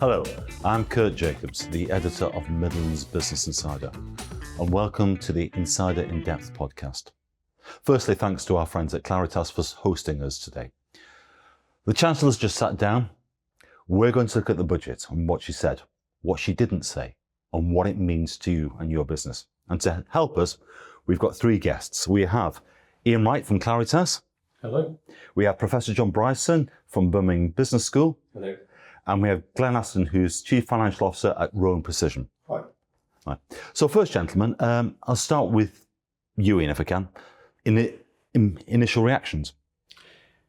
Hello, I'm Kurt Jacobs, the editor of Midlands Business Insider, and welcome to the Insider In-Depth podcast. Firstly, thanks to our friends at Claritas for hosting us today. The Chancellor's just sat down. We're going to look at the budget and what she said, what she didn't say, and what it means to you and your business. And to help us, we've got three guests. We have Iain Wright from Claritas. Hello. We have Professor John Bryson from Birmingham Business School. Hello. And we have Aston, who's Chief Financial Officer at Rowan Precision. Hi. Right. So first, gentlemen, I'll start with you, Iain, if I can. Initial reactions.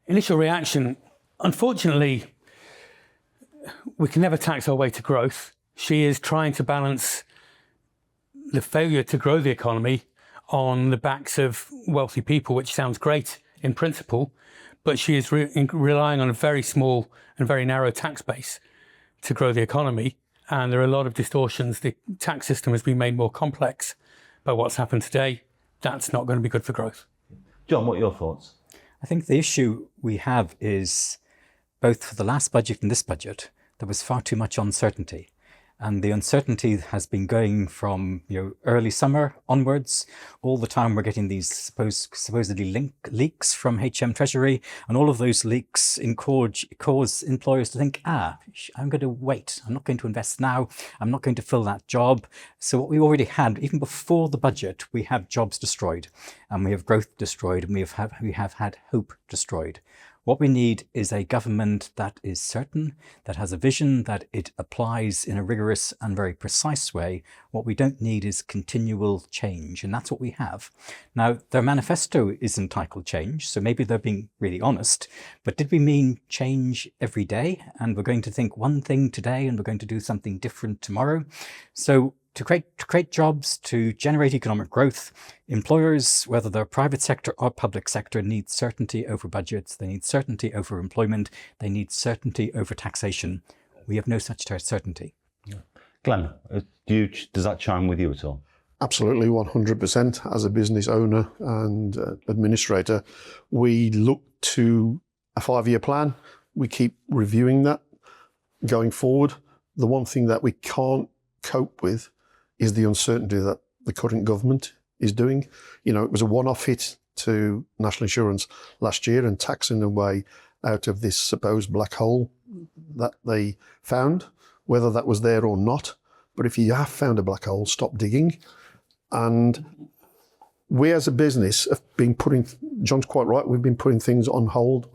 Initial reaction, unfortunately, we can never tax our way to growth. She is trying to balance the failure to grow the economy on the backs of wealthy people, which sounds great in principle, but she is relying on a very small and very narrow tax base to grow the economy. And there are a lot of distortions. The tax system has been made more complex by what's happened today. That's not going to be good for growth. John, what are your thoughts? I think the issue we have is both for the last budget and this budget, there was far too much uncertainty. And the uncertainty has been going from early summer onwards. All the time we're getting these supposedly leaks from HM Treasury, and all of those leaks cause employers to think, I'm going to wait. I'm not going to invest now. I'm not going to fill that job. So what we already had, even before the budget, we have jobs destroyed, and we have growth destroyed, and we have had hope destroyed. What we need is a government that is certain, that has a vision, that it applies in a rigorous and very precise way. What we don't need is continual change, and that's what we have. Now, their manifesto is entitled Change, so maybe they're being really honest, but did we mean change every day? And we're going to think one thing today and we're going to do something different tomorrow. So to create jobs, to generate economic growth, employers, whether they're private sector or public sector, need certainty over budgets. They need certainty over employment. They need certainty over taxation. We have no such certainty. Yeah. Glenn, does that chime with you at all? Absolutely, 100%. As a business owner and administrator, we look to a 5-year plan. We keep reviewing that going forward. The one thing that we can't cope with is the uncertainty that the current government is doing. It was a one-off hit to national insurance last year and taxing their way out of this supposed black hole that they found, whether that was there or not. But if you have found a black hole, stop digging. And we as a business have been John's quite right, we've been putting things on hold,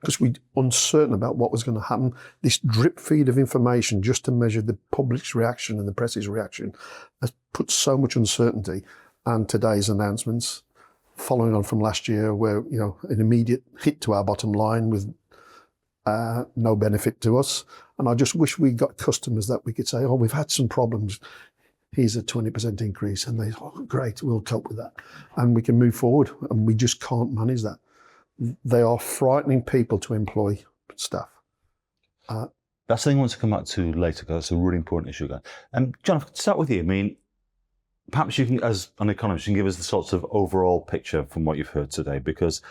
because we're uncertain about what was going to happen. This drip feed of information just to measure the public's reaction and the press's reaction has put so much uncertainty. And today's announcements, following on from last year, where an immediate hit to our bottom line with no benefit to us. And I just wish we got customers that we could say, we've had some problems. Here's a 20% increase, and they, great, we'll cope with that. And we can move forward, and we just can't manage that. They are frightening people to employ staff. That's something I want to come back to later, because it's a really important issue. John, if I could start with you. I mean, perhaps you can, as an economist, you can give us the sorts of overall picture from what you've heard today, because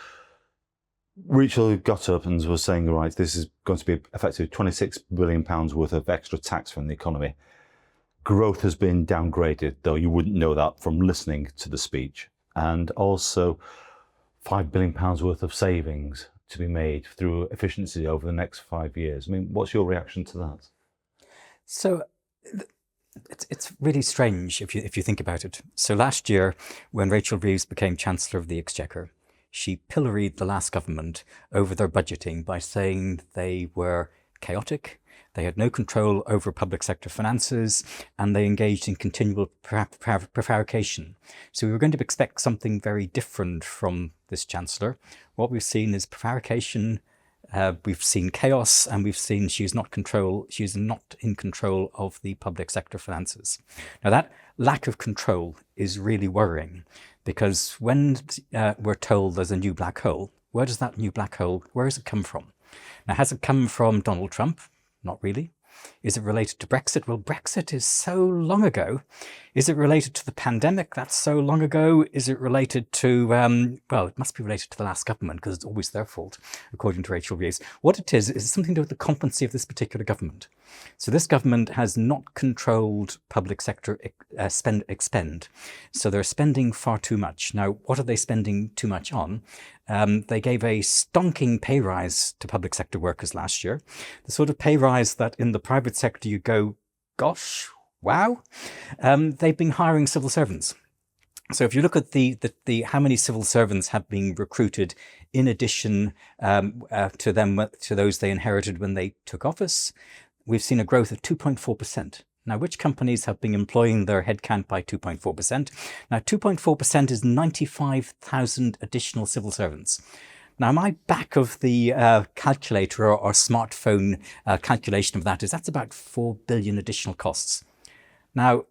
Rachel got up and was saying, right, this is going to be effectively £26 billion worth of extra tax from the economy. Growth has been downgraded, though you wouldn't know that from listening to the speech. And also £5 billion worth of savings to be made through efficiency over the next 5 years. I mean, what's your reaction to that? So it's really strange if you think about it. So last year, when Rachel Reeves became Chancellor of the Exchequer, she pilloried the last government over their budgeting by saying they were chaotic, they had no control over public sector finances, and they engaged in continual prevarication. So we were going to expect something very different from this Chancellor. What we've seen is prevarication, we've seen chaos, and we've seen she's not in control of the public sector finances. Now that lack of control is really worrying, because when we're told there's a new black hole, where does it come from? Now, has it come from Donald Trump? Not really. Is it related to Brexit? Well, Brexit is so long ago. Is it related to the pandemic? That's so long ago. Is it related to, well, it must be related to the last government because it's always their fault, according to Rachel Reeves. What it is something to do with the competency of this particular government. So this government has not controlled public sector expend. So they're spending far too much. Now, what are they spending too much on? They gave a stonking pay rise to public sector workers last year. The sort of pay rise that in the private sector you go, gosh, wow. They've been hiring civil servants. So if you look at the how many civil servants have been recruited in addition to those they inherited when they took office, we've seen a growth of 2.4%. Now, which companies have been employing their headcount by 2.4%? Now, 2.4% is 95,000 additional civil servants. Now, my back of the calculator or smartphone calculation of that is that's about 4 billion additional costs. Now,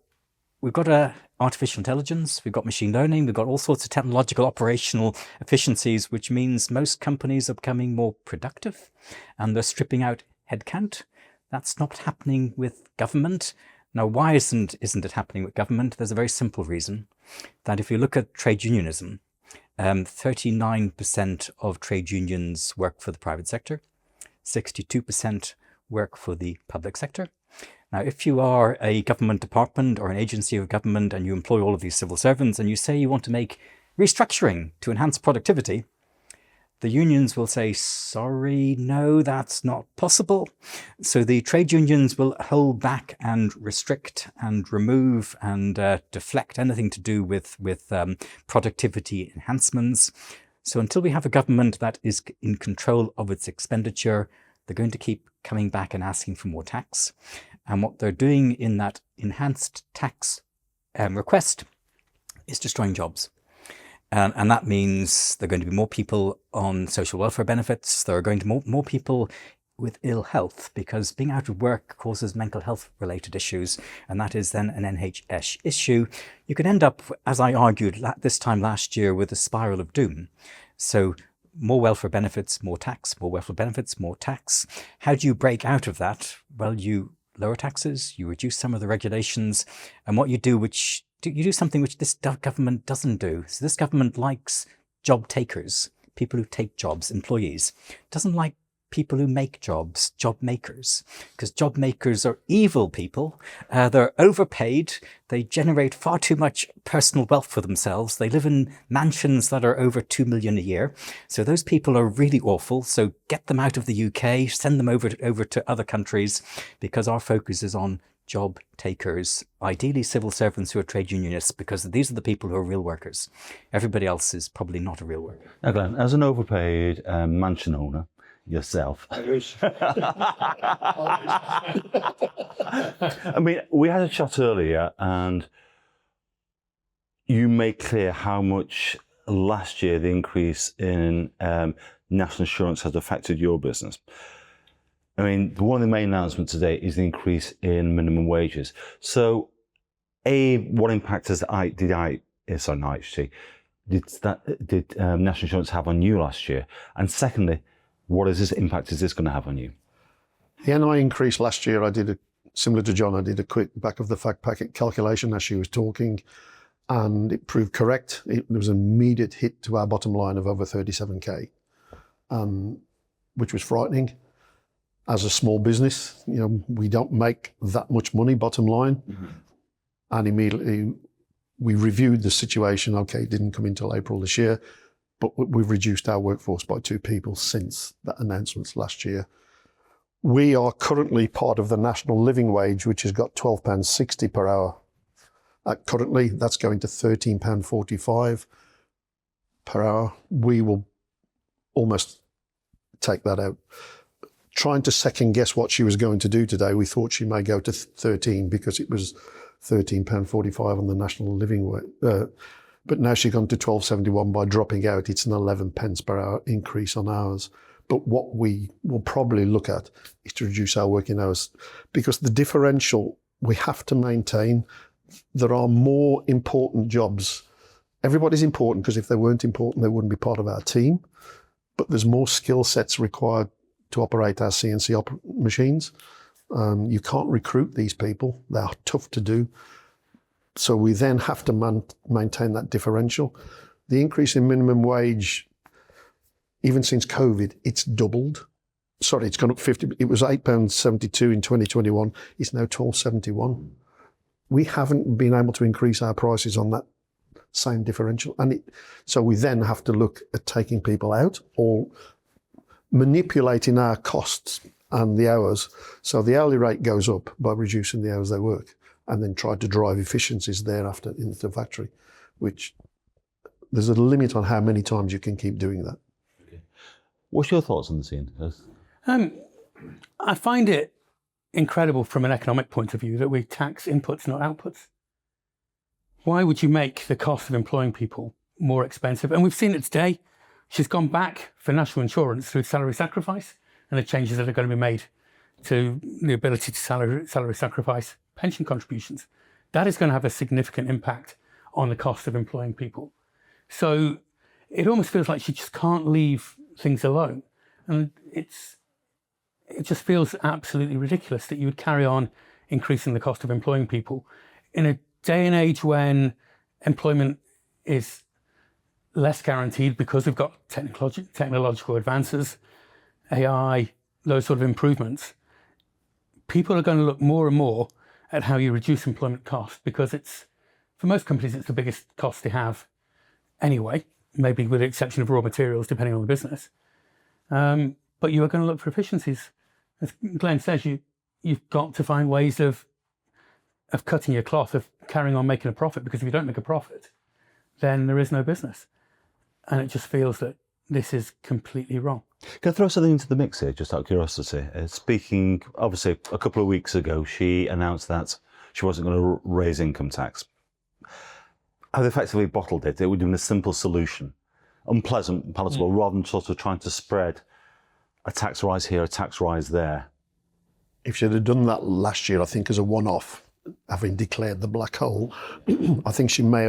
we've got artificial intelligence, we've got machine learning, we've got all sorts of technological operational efficiencies, which means most companies are becoming more productive and they're stripping out headcount. That's not happening with government. Now, why isn't it happening with government? There's a very simple reason, that if you look at trade unionism, 39% of trade unions work for the private sector, 62% work for the public sector. Now, if you are a government department or an agency of government and you employ all of these civil servants and you say you want to make restructuring to enhance productivity, the unions will say, sorry, no, that's not possible. So the trade unions will hold back and restrict and remove and deflect anything to do with productivity enhancements. So until we have a government that is in control of its expenditure, they're going to keep coming back and asking for more tax. And what they're doing in that enhanced tax request is destroying jobs. And that means there are going to be more people on social welfare benefits. There are going to be more people with ill health because being out of work causes mental health related issues. And that is then an NHS issue. You can end up, as I argued this time last year, with a spiral of doom. So more welfare benefits, more tax, more welfare benefits, more tax. How do you break out of that? Well, you lower taxes, you reduce some of the regulations, and what you do, you do something which this government doesn't do. So this government likes job takers, people who take jobs, employees. Doesn't like people who make jobs, job makers, because job makers are evil people. They're overpaid. They generate far too much personal wealth for themselves. They live in mansions that are over 2 million a year. So those people are really awful. So get them out of the UK, send them over to other countries, because our focus is on job takers, ideally civil servants who are trade unionists, because these are the people who are real workers. Everybody else is probably not a real worker. Now, Glenn, as an overpaid mansion owner yourself, I mean, we had a chat earlier and you made clear how much last year the increase in national insurance has affected your business. I mean, one of the main announcements today is the increase in minimum wages. So, what impact did national insurance have on you last year? And secondly, what impact is this going to have on you? The NI increase last year, similar to John, I did a quick back of the fact packet calculation as she was talking, and it proved correct. There was an immediate hit to our bottom line of over 37k, which was frightening. As a small business, we don't make that much money bottom line. Mm-hmm. And immediately we reviewed the situation. Okay, it didn't come until April this year, but we've reduced our workforce by 2 people since that announcement last year. We are currently part of the national living wage, which has got £12.60 per hour. Currently, that's going to £13.45 per hour. We will almost take that out. Trying to second guess what she was going to do today, we thought she may go to 13 because it was £13.45 on the national living wage. But now she's gone to 12.71 by dropping out. It's an 11 pence per hour increase on ours. But what we will probably look at is to reduce our working hours, because the differential we have to maintain. There are more important jobs. Everybody's important, because if they weren't important, they wouldn't be part of our team. But there's more skill sets required to operate our CNC machines. You can't recruit these people. They are tough to do. So we then have to maintain that differential. The increase in minimum wage, even since COVID, it's doubled. Sorry, it's gone up 50. It was £8.72 in 2021. It's now £12.71. We haven't been able to increase our prices on that same differential. So we then have to look at taking people out or manipulating our costs and the hours. So the hourly rate goes up by reducing the hours they work, and then try to drive efficiencies thereafter into the factory, which there's a limit on how many times you can keep doing that. Okay. What's your thoughts on the scene? I find it incredible from an economic point of view that we tax inputs, not outputs. Why would you make the cost of employing people more expensive? And we've seen it today. She's gone back for national insurance through salary sacrifice and the changes that are going to be made to the ability to salary sacrifice pension contributions. That is going to have a significant impact on the cost of employing people. So it almost feels like she just can't leave things alone. And it just feels absolutely ridiculous that you would carry on increasing the cost of employing people in a day and age when employment is less guaranteed because we've got technological advances, AI, those sort of improvements. People are going to look more and more at how you reduce employment costs, because for most companies, it's the biggest cost they have anyway, maybe with the exception of raw materials, depending on the business. But you are going to look for efficiencies. As Glenn says, you've got to find ways of cutting your cloth, of carrying on making a profit, because if you don't make a profit, then there is no business. And it just feels that this is completely wrong. Can I throw something into the mix here, just out of curiosity? Speaking, obviously, a couple of weeks ago, she announced that she wasn't going to raise income tax. I've effectively bottled it. It would have been a simple solution, unpleasant, palatable, rather than sort of trying to spread a tax rise here, a tax rise there. If she'd have done that last year, I think as a one-off, having declared the black hole, I think it may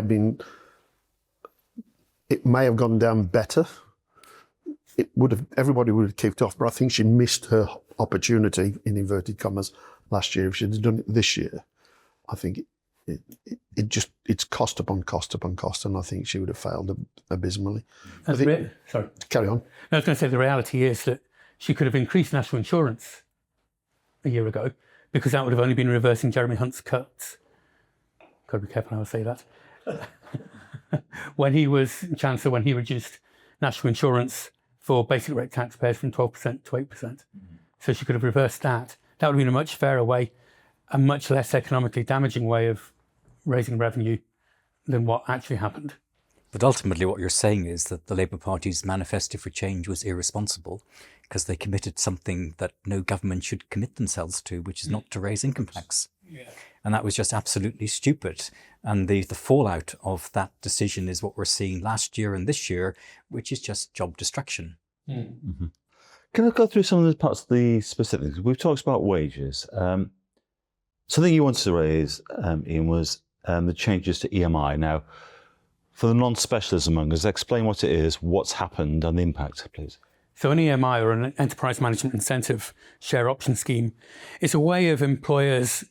have gone down better. Everybody would have kicked off, but I think she missed her opportunity, in inverted commas, last year. If she'd have done it this year, I think it's cost upon cost upon cost, and I think she would have failed abysmally. Sorry. Carry on. I was going to say the reality is that she could have increased national insurance a year ago, because that would have only been reversing Jeremy Hunt's cuts. Got to be careful how I say that. When he was Chancellor, when he reduced national insurance for basic rate taxpayers from 12% to 8%. So she could have reversed that. That would have been a much fairer way, a much less economically damaging way of raising revenue than what actually happened. But ultimately what you're saying is that the Labour Party's manifesto for change was irresponsible because they committed something that no government should commit themselves to, which is not to raise income tax. Yeah. And that was just absolutely stupid. And the fallout of that decision is what we're seeing last year and this year, which is just job destruction. Mm-hmm. Can I go through some of the parts of the specifics? We've talked about wages. Something you wanted to raise, Iain, was the changes to EMI. Now, for the non-specialists among us, explain what it is, what's happened, and the impact, please. So an EMI, or an Enterprise Management Incentive Share Option Scheme, is a way of employers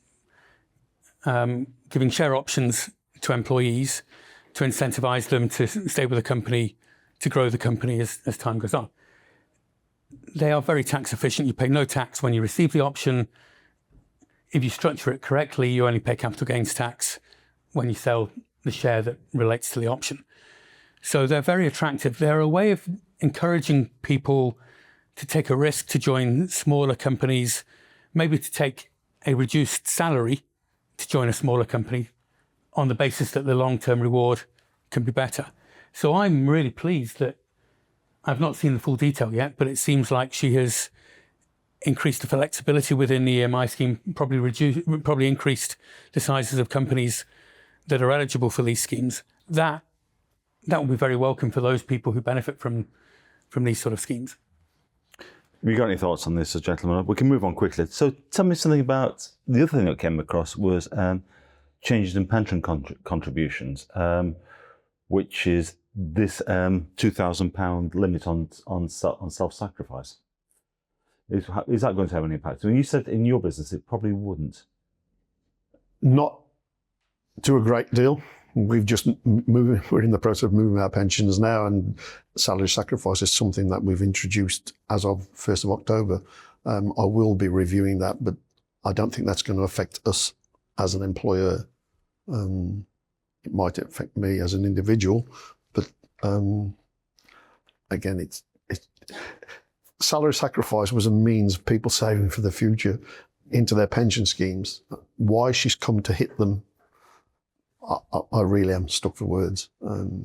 giving share options to employees to incentivise them to stay with the company, to grow the company as time goes on. They are very tax efficient. You pay no tax when you receive the option. If you structure it correctly, you only pay capital gains tax when you sell the share that relates to the option. So they're very attractive. They're a way of encouraging people to take a risk to join smaller companies, maybe to take a reduced salary to join a smaller company on the basis that the long-term reward can be better. So I'm really pleased that I've not seen the full detail yet, but it seems like she has increased the flexibility within the EMI scheme, probably increased the sizes of companies that are eligible for these schemes. That will be very welcome for those people who benefit from these sort of schemes. Have you got any thoughts on this, gentlemen? We can move on quickly. So tell me something about the other thing that came across was changes in pension contributions, which is this £2,000 limit on self-sacrifice. Is that going to have an impact? I mean, you said in your business it probably wouldn't. Not to a great deal. We're in the process of moving our pensions now, and salary sacrifice is something that we've introduced as of 1st of October. I will be reviewing that, but I don't think that's going to affect us as an employer. It might affect me as an individual, but again, it's salary sacrifice was a means of people saving for the future into their pension schemes. Why she's come to hit them, I really am stuck for words.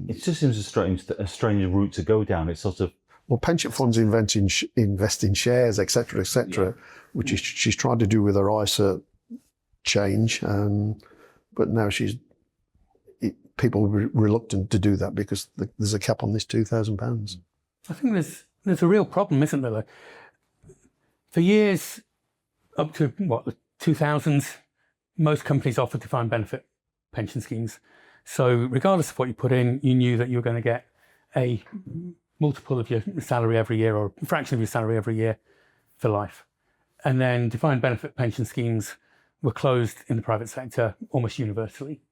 It just seems a strange route to go down. It's sort of, well, pension funds invest in shares, etc., etc., which is she's trying to do with her ISA change, but now people are reluctant to do that because there's a cap on this £2,000. I think there's a real problem, isn't there? Like, for years, up to the 2000s, most companies offered defined benefit pension schemes. So regardless of what you put in, you knew that you were going to get a multiple of your salary every year, or a fraction of your salary every year for life. And then defined benefit pension schemes were closed in the private sector almost universally.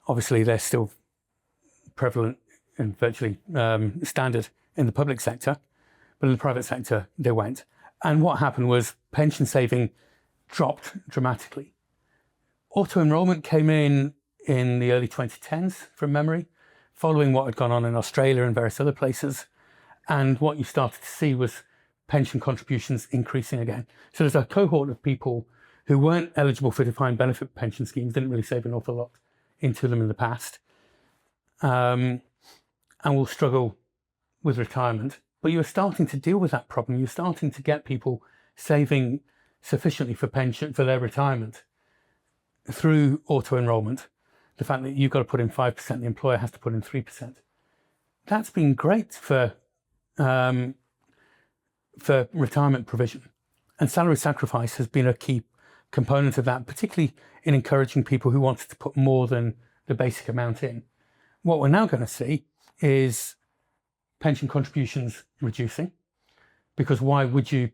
Obviously, they're still prevalent and virtually standard in the public sector, but in the private sector, they went. And what happened was pension saving dropped dramatically. Auto-enrollment came in the early 2010s, from memory, following what had gone on in Australia and various other places. And what you started to see was pension contributions increasing again. So there's a cohort of people who weren't eligible for defined benefit pension schemes, didn't really save an awful lot into them in the past, and will struggle with retirement. But you're starting to deal with that problem. You're starting to get people saving sufficiently for their retirement through auto-enrollment. The fact that you've got to put in 5%, the employer has to put in 3%. That's been great for retirement provision. And salary sacrifice has been a key component of that, particularly in encouraging people who wanted to put more than the basic amount in. What we're now going to see is pension contributions reducing, because why would you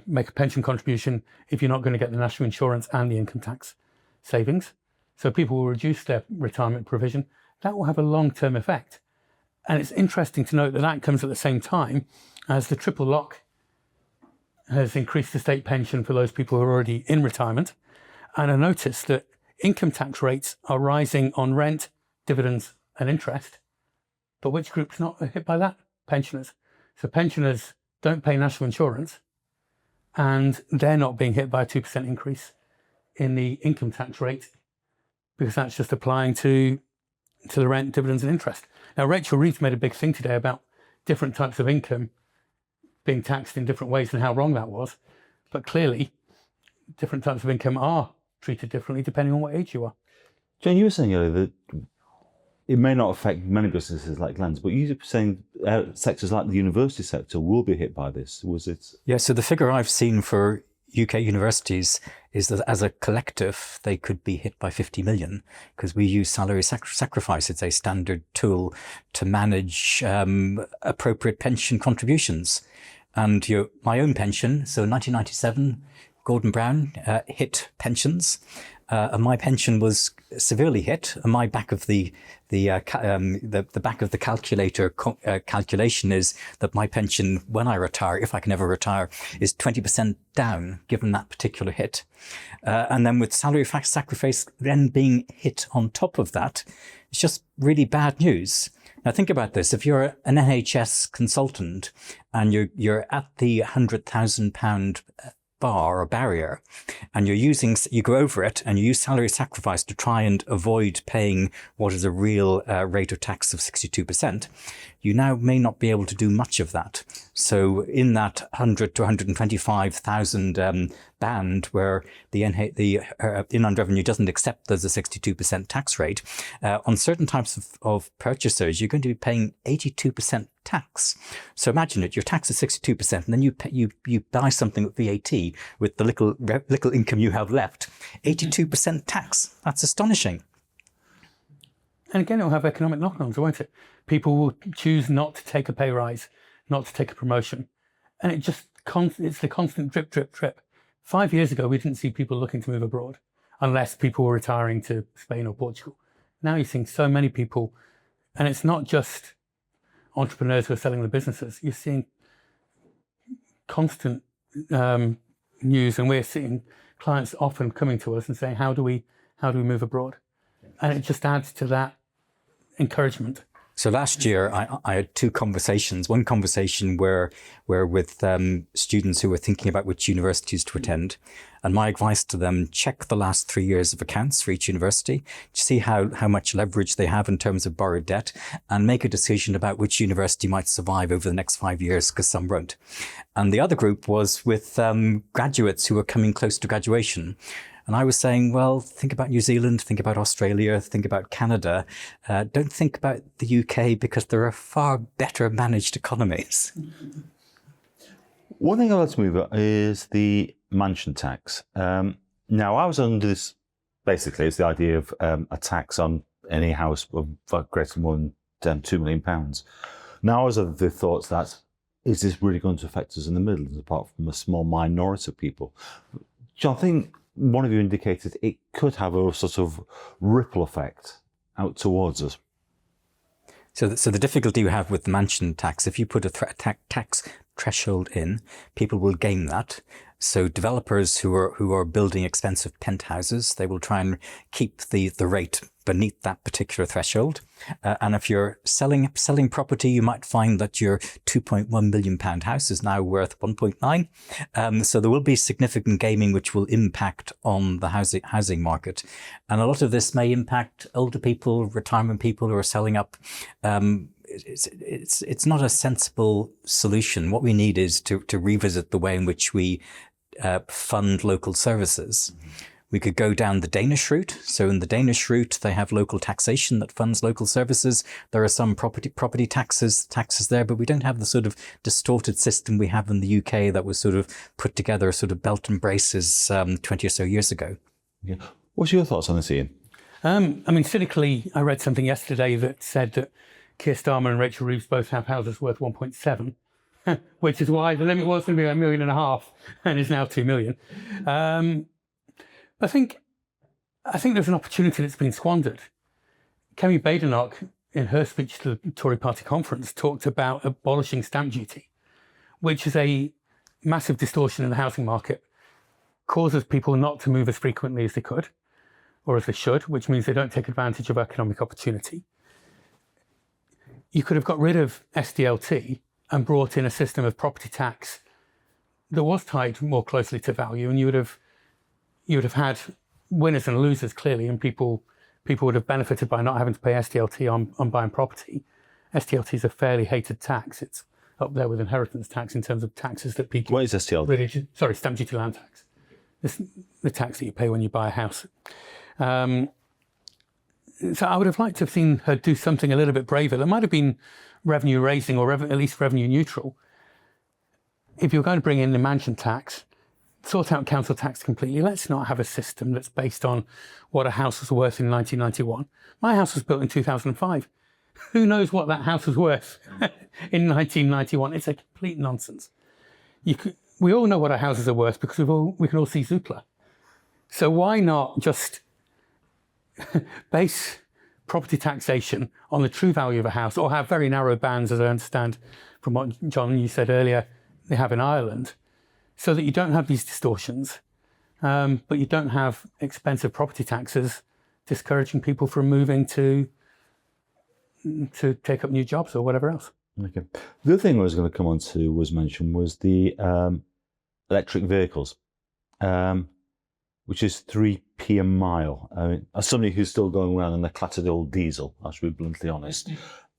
make a pension contribution if you're not going to get the national insurance and the income tax savings? So people will reduce their retirement provision. That will have a long-term effect. And it's interesting to note that that comes at the same time as the triple lock has increased the state pension for those people who are already in retirement. And I noticed that income tax rates are rising on rent, dividends and interest. But which group's not hit by that? Pensioners. So pensioners don't pay national insurance, and they're not being hit by a 2% increase in the income tax rate, because that's just applying to the rent, dividends and interest. Now, Rachel Reeves made a big thing today about different types of income being taxed in different ways and how wrong that was. But clearly, different types of income are treated differently depending on what age you are. John, you were saying earlier that it may not affect many businesses like Glenn's, but you were saying sectors like the university sector will be hit by this. Was it? Yeah, so the figure I've seen for UK universities is that as a collective, they could be hit by 50 million, because we use salary sacrifice. It's a standard tool to manage appropriate pension contributions. And my own pension, so 1997, Gordon Brown hit pensions. And my pension was severely hit. And my back of the back of the calculator calculation is that my pension, when I retire, if I can ever retire, is 20% down, given that particular hit. And then with salary sacrifice then being hit on top of that, it's just really bad news. Now think about this: if you're an NHS consultant and you're at the £100,000 bar or barrier, and you go over it and you use salary sacrifice to try and avoid paying what is a real rate of tax of 62%, you now may not be able to do much of that. So in that 100 to 125,000 band where the Inland Revenue doesn't accept there's a 62% tax rate, on certain types of purchasers, you're going to be paying 82% tax. So imagine it, your tax is 62%, and then you buy something with VAT with the little income you have left, 82% tax. That's astonishing. And again, it'll have economic knock-ons, won't it? People will choose not to take a pay rise, not to take a promotion. And it just it's the constant drip, drip, drip. 5 years ago, we didn't see people looking to move abroad unless people were retiring to Spain or Portugal. Now you're seeing so many people, and it's not just entrepreneurs who are selling the businesses. You're seeing constant news, and we're seeing clients often coming to us and saying, how do we move abroad? And it just adds to that encouragement. So last year, I had two conversations. One conversation where with students who were thinking about which universities to attend. And my advice to them, check the last 3 years of accounts for each university, to see how much leverage they have in terms of borrowed debt, and make a decision about which university might survive over the next 5 years, because some won't. And the other group was with graduates who were coming close to graduation. And I was saying, well, think about New Zealand, think about Australia, think about Canada. Don't think about the UK, because there are far better managed economies. One thing I'd like to move on is the mansion tax. Now, I was under this, basically, it's the idea of a tax on any house of greater than more than £2 million. Now, I was of the thoughts that, is this really going to affect us in the Midlands, apart from a small minority of people? John, I think one of you indicated it could have a sort of ripple effect out towards us. So the difficulty you have with the mansion tax, if you put a tax threshold in, people will game that. So developers who are building expensive penthouses, they will try and keep the rate beneath that particular threshold. And if you're selling property, you might find that your £2.1 million house is now worth 1.9. So there will be significant gaming which will impact on the housing market. And a lot of this may impact older people, retirement people who are selling up. It's not a sensible solution. What we need is to revisit the way in which we fund local services. Mm-hmm. We could go down the Danish route. So in the Danish route, they have local taxation that funds local services. There are some property taxes there, but we don't have the sort of distorted system we have in the UK that was sort of put together, sort of belt and braces 20 or so years ago. Yeah. What's your thoughts on this, Iain? I mean, cynically, I read something yesterday that said that Keir Starmer and Rachel Reeves both have houses worth 1.7, which is why the limit was going to be £1.5 million and is now 2 million. I think there's an opportunity that's been squandered. Kemi Badenoch, in her speech to the Tory party conference, talked about abolishing stamp duty, which is a massive distortion in the housing market, causes people not to move as frequently as they could, or as they should, which means they don't take advantage of economic opportunity. You could have got rid of SDLT and brought in a system of property tax that was tied more closely to value, and you would have had winners and losers, clearly, and people would have benefited by not having to pay SDLT on buying property. SDLT is a fairly hated tax. It's up there with inheritance tax in terms of taxes that people... What is SDLT? Sorry, stamp duty land tax. It's the tax that you pay when you buy a house. So I would have liked to have seen her do something a little bit braver. That might have been revenue raising or at least revenue neutral. If you're going to bring in the mansion tax, sort out council tax completely. Let's not have a system that's based on what a house was worth in 1991. My house was built in 2005. Who knows what that house was worth in 1991? It's a complete nonsense. We all know what our houses are worth because we can all see Zoopla. So why not just base property taxation on the true value of a house, or have very narrow bands, as I understand from what John, you said earlier, they have in Ireland, so that you don't have these distortions, but you don't have expensive property taxes discouraging people from moving to take up new jobs or whatever else. Okay. The other thing I was going to come on to was the electric vehicles, which is 3p a mile. I mean, as somebody who's still going around in the clattered old diesel, I should be bluntly honest,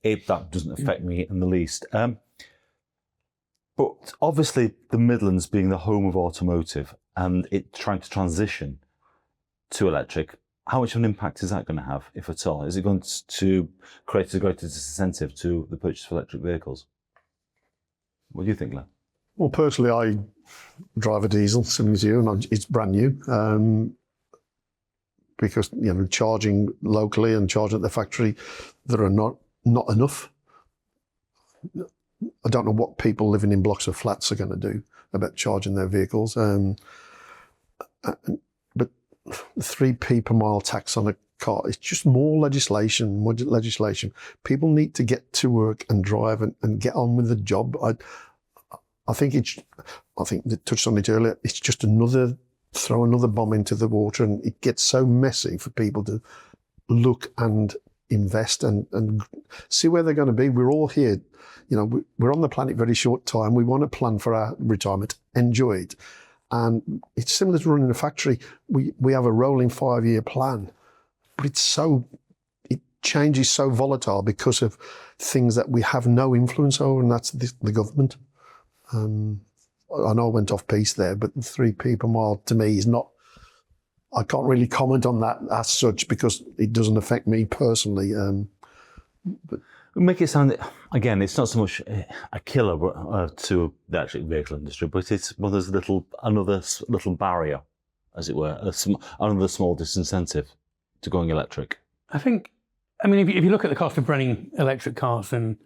that doesn't affect me in the least. But obviously, the Midlands being the home of automotive and it trying to transition to electric, how much of an impact is that going to have, if at all? Is it going to create a greater disincentive to the purchase of electric vehicles? What do you think, Len? Well, personally, I drive a diesel, similar to you, and it's brand new. Because charging locally and charging at the factory, there are not enough. I don't know what people living in blocks of flats are going to do about charging their vehicles. But 3p per mile tax on a car, it's just more legislation. People need to get to work and drive and get on with the job. I think they touched on it earlier. It's just throw another bomb into the water, and it gets so messy for people to look and invest and see where they're going to be. We're all here, we're on the planet very short time. We want to plan for our retirement, enjoy it. And it's similar to running a factory. We have a rolling 5-year plan, but it changes so volatile because of things that we have no influence over, and that's the government. I know I went off piece there, but 3p per mile to me is not, I can't really comment on that as such because it doesn't affect me personally. But make it sound, again, it's not so much a killer to the electric vehicle industry, but it's another little barrier, as it were, another small disincentive to going electric. I mean, if you look at the cost of running electric cars, and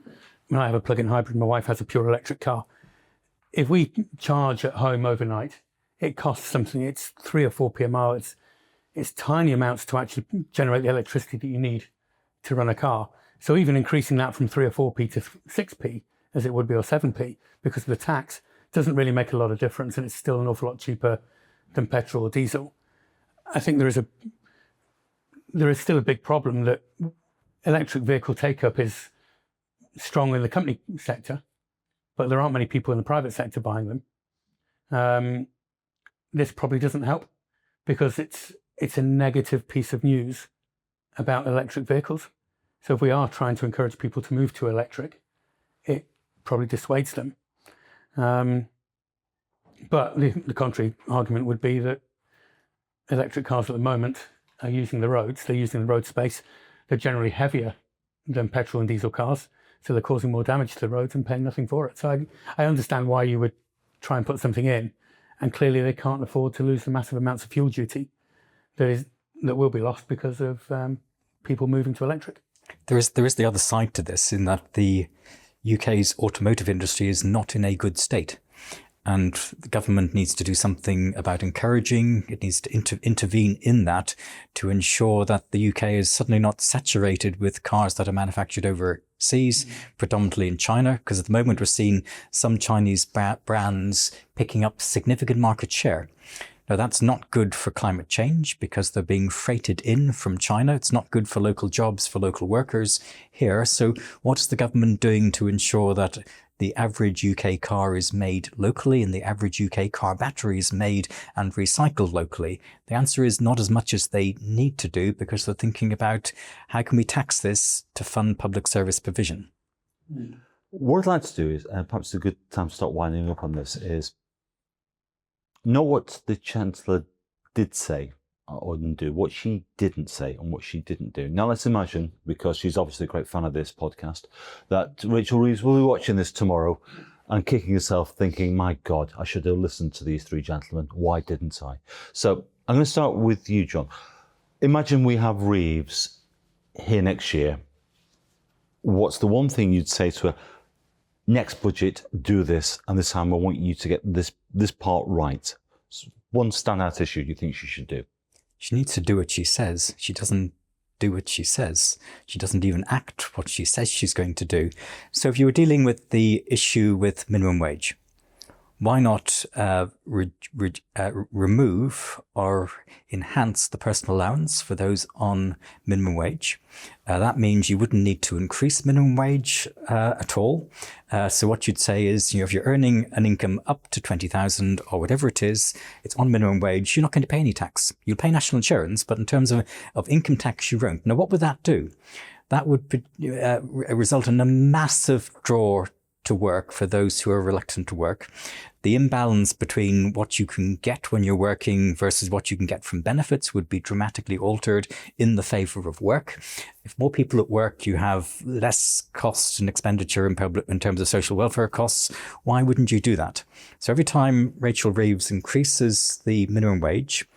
I have a plug-in hybrid, my wife has a pure electric car. If we charge at home overnight, it costs something, it's 3 or 4p a mile. It's tiny amounts to actually generate the electricity that you need to run a car. So even increasing that from 3 or 4p to 6p, as it would be, or 7p, because of the tax, doesn't really make a lot of difference, and it's still an awful lot cheaper than petrol or diesel. I think there is still a big problem that electric vehicle take-up is strong in the company sector, but there aren't many people in the private sector buying them. This probably doesn't help because it's a negative piece of news about electric vehicles. So if we are trying to encourage people to move to electric, it probably dissuades them. But the contrary argument would be that electric cars at the moment are using the roads, they're using the road space, they're generally heavier than petrol and diesel cars, so they're causing more damage to the roads and paying nothing for it. So I understand why you would try and put something in, and clearly they can't afford to lose the massive amounts of fuel duty that will be lost because of people moving to electric. There is the other side to this, in that the UK's automotive industry is not in a good state. And the government needs to do something about encouraging, it needs to intervene in that to ensure that the UK is suddenly not saturated with cars that are manufactured overseas, predominantly in China, because at the moment we're seeing some Chinese brands picking up significant market share. Now, that's not good for climate change because they're being freighted in from China. It's not good for local jobs, for local workers here. So what is the government doing to ensure that the average UK car is made locally and the average UK car battery is made and recycled locally? The answer is not as much as they need to do, because they're thinking about how can we tax this to fund public service provision. What I'd like to do is, and perhaps it's a good time to start winding up on this, is know what the Chancellor did say or didn't do, what she didn't say and what she didn't do. Now let's imagine, because she's obviously a great fan of this podcast, that Rachel Reeves will be watching this tomorrow and kicking herself thinking, my God, I should have listened to these three gentlemen. Why didn't I? So I'm going to start with you, John. Imagine we have Reeves here next year. What's the one thing you'd say to her? Next budget, do this, and this time I want you to get this part right. One standout issue you think she should do? She needs to do what she says. She doesn't do what she says. She doesn't even act what she says she's going to do. So if you were dealing with the issue with minimum wage, why not remove or enhance the personal allowance for those on minimum wage? That means you wouldn't need to increase minimum wage at all. So what you'd say is, if you're earning an income up to 20,000 or whatever it is, it's on minimum wage, you're not going to pay any tax. You'll pay national insurance, but in terms of income tax, you won't. Now, what would that do? That would result in a massive draw to work for those who are reluctant to work. The imbalance between what you can get when you're working versus what you can get from benefits would be dramatically altered in the favour of work. If more people at work, you have less cost and expenditure in terms of social welfare costs. Why wouldn't you do that? So every time Rachel Reeves increases the minimum wage,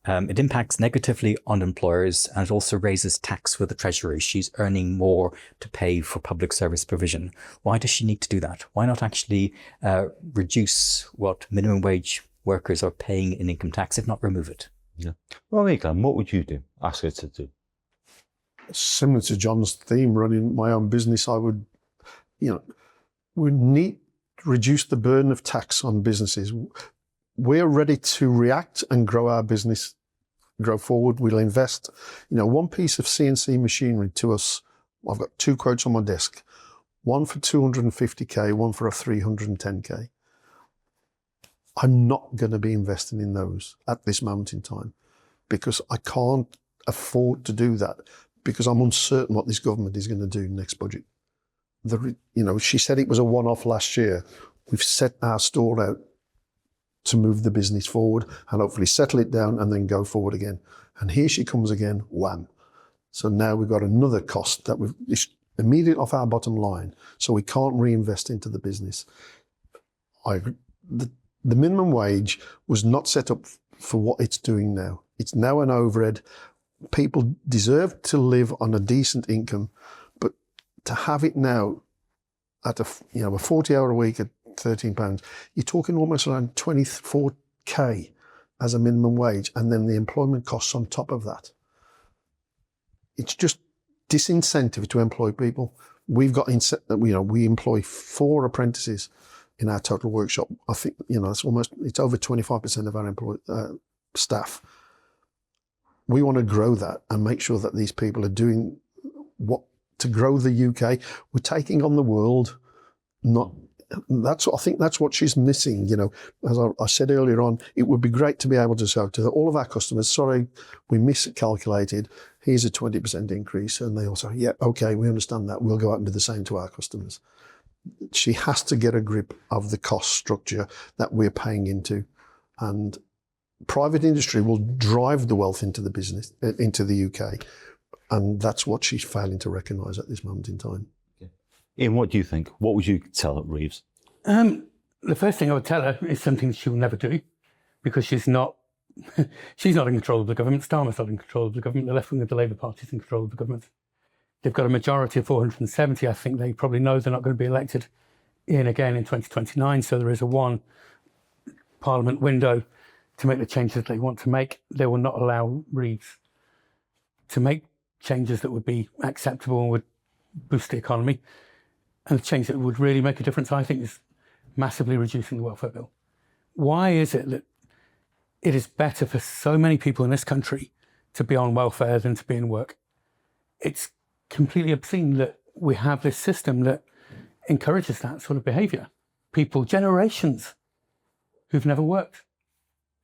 It impacts negatively on employers, and it also raises tax for the Treasury. She's earning more to pay for public service provision. Why does she need to do that? Why not actually reduce what minimum wage workers are paying in income tax, if not remove it? Yeah. Well, Glenn, what would you do? Ask her to do. Similar to John's theme, running my own business, I would, we need to reduce the burden of tax on businesses. We're ready to react and grow our business, grow forward. We'll invest, one piece of CNC machinery to us. I've got 2 quotes on my desk, one for 250k, one for a 310k. I'm not going to be investing in those at this moment in time because I can't afford to do that because I'm uncertain what this government is going to do next budget. She said it was a one-off last year. We've set our stall out to move the business forward and hopefully settle it down and then go forward again. And here she comes again, wham. So now we've got another cost that it's immediate off our bottom line. So we can't reinvest into the business. I agree. The minimum wage was not set up for what it's doing now. It's now an overhead. People deserve to live on a decent income, but to have it now at a 40-hour a week at £13, you're talking almost around 24k as a minimum wage, and then the employment costs on top of that. It's just disincentive to employ people. We've got we employ 4 apprentices in our total workshop. I think it's over 25% of our staff. We want to grow that and make sure that these people are doing to grow the UK. We're taking on the world. I think that's what she's missing. As I said earlier on, it would be great to be able to say to all of our customers, sorry, we miscalculated. Here's a 20% increase. And they all say, yeah, okay, we understand that. We'll go out and do the same to our customers. She has to get a grip of the cost structure that we're paying into. And private industry will drive the wealth into the business, into the UK. And that's what she's failing to recognise at this moment in time. Iain, what do you think? What would you tell Reeves? The first thing I would tell her is something she will never do, because she's not in control of the government. Starmer's not in control of the government. The left wing of the Labour Party is in control of the government. They've got a majority of 470. I think they probably know they're not going to be elected in again in 2029. So there is a 1 Parliament window to make the changes they want to make. They will not allow Reeves to make changes that would be acceptable and would boost the economy. And the change that would really make a difference, I think, is massively reducing the welfare bill. Why is it that it is better for so many people in this country to be on welfare than to be in work? It's completely obscene that we have this system that encourages that sort of behaviour. People, generations, who've never worked.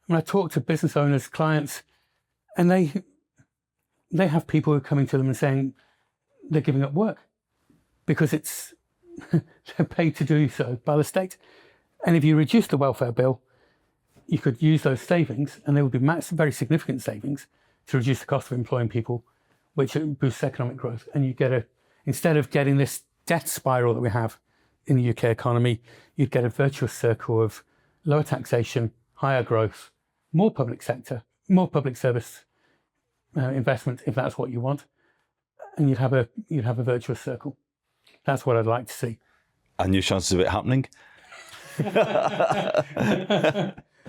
When I talk to business owners, clients, and they have people who are coming to them and saying they're giving up work because they're paid to do so by the state. And if you reduce the welfare bill, you could use those savings, and there would be very significant savings to reduce the cost of employing people, which boosts economic growth. And you instead of getting this death spiral that we have in the UK economy, you'd get a virtuous circle of lower taxation, higher growth, more public sector, more public service investment, if that's what you want, and you'd have a virtuous circle. That's what I'd like to see. And your chances of it happening?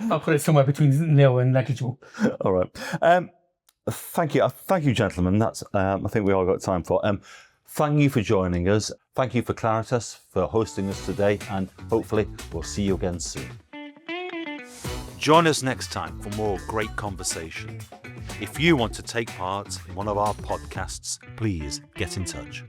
I'll put it somewhere between nil and negligible. All right. Thank you, gentlemen. That's I think we all got time for. Thank you for joining us. Thank you for Claritas for hosting us today, and hopefully we'll see you again soon. Join us next time for more great conversation. If you want to take part in one of our podcasts, please get in touch.